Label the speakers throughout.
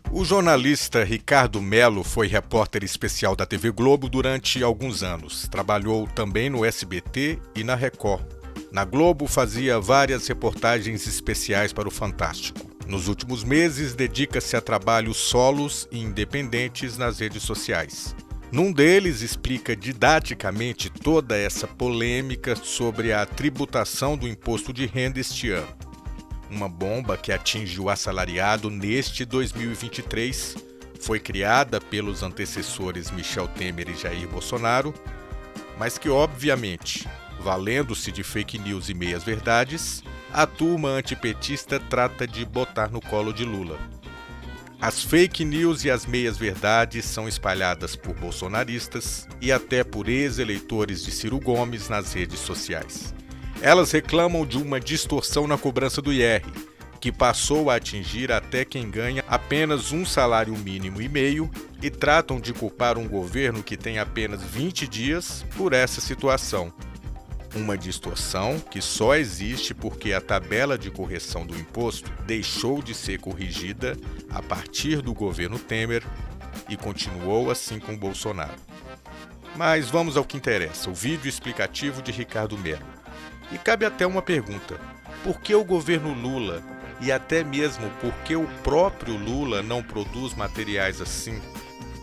Speaker 1: O jornalista Ricardo Mello foi repórter especial da TV Globo durante alguns anos. Trabalhou também no SBT e na Record. Na Globo fazia várias reportagens especiais para o Fantástico. Nos últimos meses, dedica-se a trabalhos solos e independentes nas redes sociais. Num deles, explica didaticamente toda essa polêmica sobre a tributação do imposto de renda este ano. Uma bomba que atinge o assalariado neste 2023, foi criada pelos antecessores Michel Temer e Jair Bolsonaro, mas que, obviamente, valendo-se de fake news e meias-verdades, a turma antipetista trata de botar no colo de Lula. As fake news e as meias-verdades são espalhadas por bolsonaristas e até por ex-eleitores de Ciro Gomes nas redes sociais. Elas reclamam de uma distorção na cobrança do IR, que passou a atingir até quem ganha apenas um salário mínimo e meio, e tratam de culpar um governo que tem apenas 20 dias por essa situação. Uma distorção que só existe porque a tabela de correção do imposto deixou de ser corrigida a partir do governo Temer e continuou assim com Bolsonaro. Mas vamos ao que interessa, o vídeo explicativo de Ricardo Mello. E cabe até uma pergunta: por que o governo Lula e até mesmo por que o próprio Lula não produz materiais assim,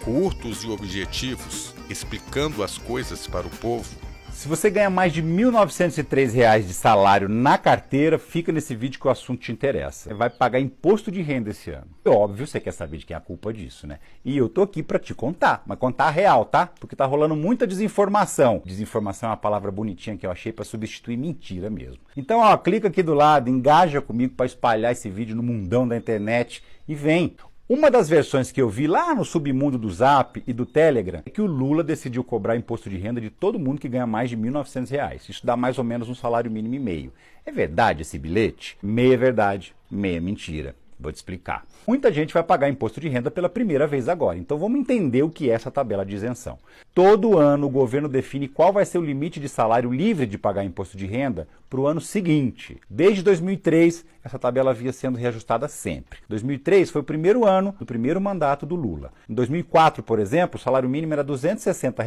Speaker 1: curtos e objetivos, explicando as coisas para o povo?
Speaker 2: Se você ganha mais de R$ 1.903 de salário na carteira, fica nesse vídeo que o assunto te interessa. Você vai pagar imposto de renda esse ano. É óbvio, você quer saber de quem é a culpa disso, né? E eu tô aqui para te contar, mas contar a real, tá? Porque tá rolando muita desinformação. Desinformação é uma palavra bonitinha que eu achei para substituir mentira mesmo. Então, ó, clica aqui do lado, engaja comigo para espalhar esse vídeo no mundão da internet e vem. Uma das versões que eu vi lá no submundo do Zap e do Telegram é que o Lula decidiu cobrar imposto de renda de todo mundo que ganha mais de R$ 1.900. Isso dá mais ou menos um salário mínimo e meio. É verdade esse bilhete? Meia verdade, meia mentira. Vou te explicar. Muita gente vai pagar imposto de renda pela primeira vez agora, então vamos entender o que é essa tabela de isenção. Todo ano o governo define qual vai ser o limite de salário livre de pagar imposto de renda para o ano seguinte. Desde 2003, essa tabela vinha sendo reajustada sempre. 2003 foi o primeiro ano do primeiro mandato do Lula. Em 2004, por exemplo, o salário mínimo era R$ 260,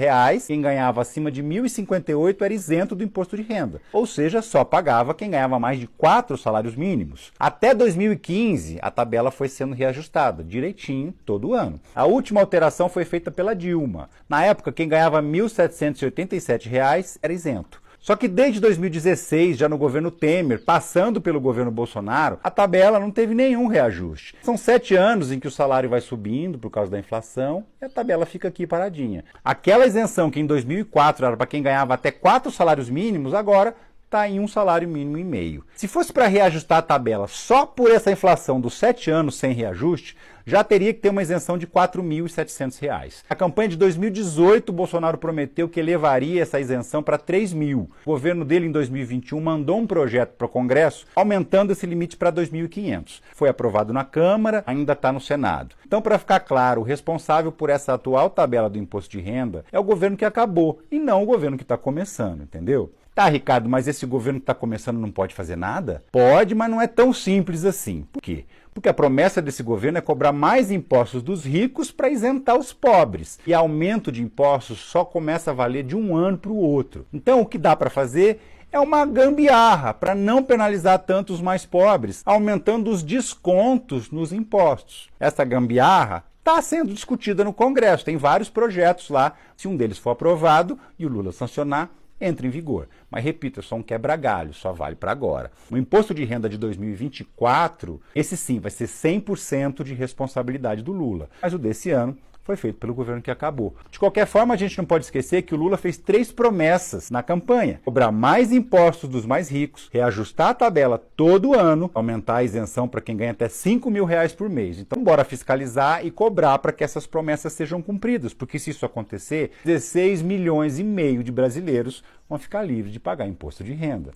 Speaker 2: quem ganhava acima de R$ 1.058 era isento do imposto de renda, ou seja, só pagava quem ganhava mais de 4 salários mínimos. Até 2015, a tabela foi sendo reajustada, direitinho, todo ano. A última alteração foi feita pela Dilma. Na época, quem ganhava R$ 1.787 era isento. Só que desde 2016, já no governo Temer, passando pelo governo Bolsonaro, a tabela não teve nenhum reajuste. São 7 anos em que o salário vai subindo por causa da inflação e a tabela fica aqui paradinha. Aquela isenção que em 2004 era para quem ganhava até 4 salários mínimos, agora está em um salário mínimo e meio. Se fosse para reajustar a tabela só por essa inflação dos 7 anos sem reajuste, já teria que ter uma isenção de R$ 4.700. A campanha de 2018, Bolsonaro prometeu que elevaria essa isenção para R$ 3.000. O governo dele, em 2021, mandou um projeto para o Congresso, aumentando esse limite para R$ 2.500. Foi aprovado na Câmara, ainda está no Senado. Então, para ficar claro, o responsável por essa atual tabela do imposto de renda é o governo que acabou, e não o governo que está começando, entendeu? Tá, Ricardo, mas esse governo que está começando não pode fazer nada? Pode, mas não é tão simples assim. Por quê? Porque a promessa desse governo é cobrar mais impostos dos ricos para isentar os pobres. E aumento de impostos só começa a valer de um ano para o outro. Então, o que dá para fazer é uma gambiarra para não penalizar tanto os mais pobres, aumentando os descontos nos impostos. Essa gambiarra está sendo discutida no Congresso. Tem vários projetos lá. Se um deles for aprovado e o Lula sancionar, entra em vigor. Mas, repito, é só um quebra-galho, só vale para agora. O imposto de renda de 2024, esse sim, vai ser 100% de responsabilidade do Lula. Mas o desse ano foi feito pelo governo que acabou. De qualquer forma, a gente não pode esquecer que o Lula fez 3 promessas na campanha: cobrar mais impostos dos mais ricos, reajustar a tabela todo ano, aumentar a isenção para quem ganha até R$ 5.000 por mês. Então, bora fiscalizar e cobrar para que essas promessas sejam cumpridas, porque se isso acontecer, 16,5 milhões de brasileiros vão ficar livres de pagar imposto de renda.